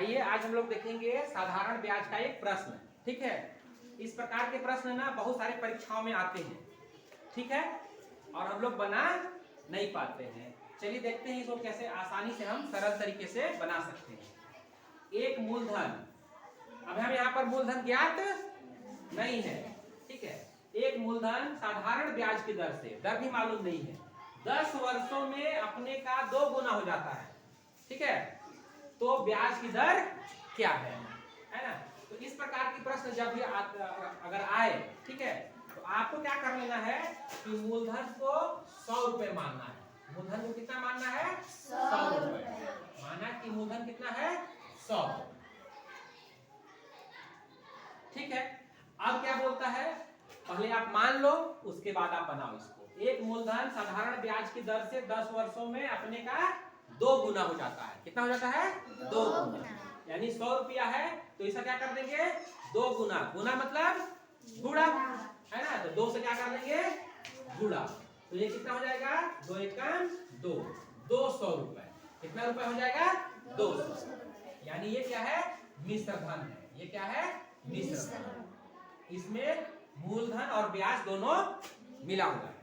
आइए आज हम लोग देखेंगे साधारण ब्याज का एक प्रश्न। ठीक है, इस प्रकार के प्रश्न ना बहुत सारे परीक्षाओं में आते हैं। ठीक है, और हम लोग बना नहीं पाते हैं। चलिए देखते हैं इसको कैसे आसानी से हम सरल तरीके से बना सकते हैं। एक मूलधन, अब हम यहाँ पर मूलधन ज्ञात नहीं है। ठीक है, एक मूलधन साधारण ब्याज की दर से, दर भी मालूम नहीं है, 10 वर्षों में अपने का 2 गुना हो जाता है। ठीक है, तो ब्याज की दर क्या है ना। तो इस प्रकार की प्रश्न जब भी अगर आए, ठीक है, तो आपको क्या कर लेना है कि मूलधन को 100 रुपए मानना है। मूलधन को कितना मानना है? 100 रुपए। माना कि मूलधन कितना है? 100। ठीक है, अब क्या बोलता है, पहले आप मान लो, उसके बाद आप बनाओ इसको। एक मूलधन साधारण ब्याज की दर से 10 वर्षों में अपने का 2 गुना हो जाता है। कितना हो जाता है? 2 गुना। यानी 100 रुपया है तो इसका क्या कर देंगे? 2 गुना। गुना मतलब गुणा है ना, तो 2 से क्या कर देंगे? गुणा। तो ये कितना हो जाएगा? 2 एकम 2, 200 रुपए। कितना रुपए हो जाएगा? 200। यानी ये क्या है? मिश्र धन है। ये क्या है? मिश्र धन। इसमें मूलधन और ब्याज दोनों मिला हुआ है।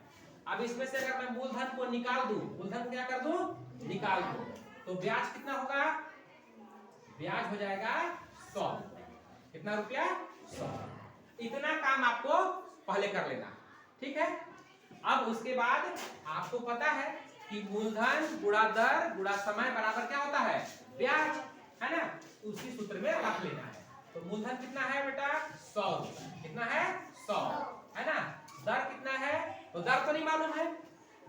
अब इसमें से अगर मैं मूलधन को निकाल दूं, मूलधन को क्या कर दूं? निकाल दूं, तो ब्याज कितना होगा? ब्याज हो जाएगा 100 रुपए। कितना रुपया? 100। इतना काम आपको पहले कर लेना। ठीक है, अब उसके बाद आपको पता है कि मूलधन गुणा दर गुणा समय बराबर क्या होता है? ब्याज, है ना। उसी सूत्र में रख लेना है। तो मूलधन कितना है बेटा? 100 रुपए। कितना है? 100, है ना। दर कितना है? तो दर तो नहीं मालूम है,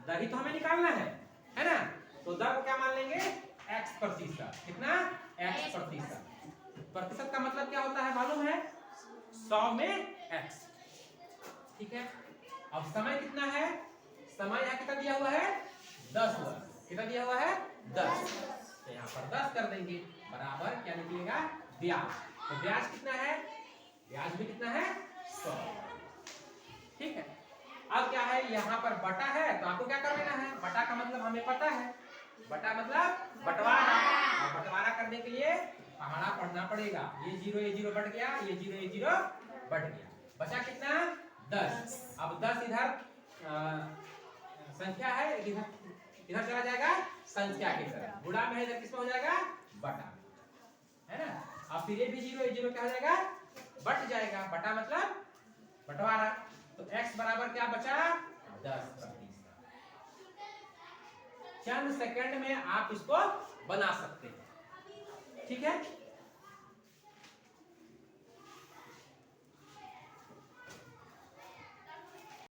दर ही तो हमें निकालना है ना। तो दर को क्या मान लेंगे? x प्रतिशत। कितना? x प्रतिशत। प्रतिशत का मतलब क्या होता है मालूम है? 100 में x। ठीक है, अब समय कितना है? समय यहाँ कितना दिया हुआ है? 10 वर्ष। कितना दिया हुआ है? 10। तो यहाँ पर 10 कर देंगे, बराबर क्या निकलेगा? ब्याज। तो ब्याज कितना है? ब्याज भी कितना है? 100। ठीक है, अब क्या है, यहाँ पर बटा है तो आपको क्या कर लेना है? बटा का मतलब हमें पता है, बटा मतलब बंटवारा। और बंटवारा करने के लिए पहाड़ा पढ़ना पड़ेगा। ये 0 बट गया, ये 0 बट गया, बचा कितना? 10। अब 10 इधर संख्या है, इधर चला जाएगा संख्या की तरफ। गुणा में इधर किसमें हो जाएगा? बटा, है ना। अब फिर ये भी 0 क्या हो जाएगा? बट जाएगा। बटा मतलब बंटवारा। तो x बराबर क्या बचा? 10%। चंद सेकंड में आप इसको बना सकते हैं। ठीक है।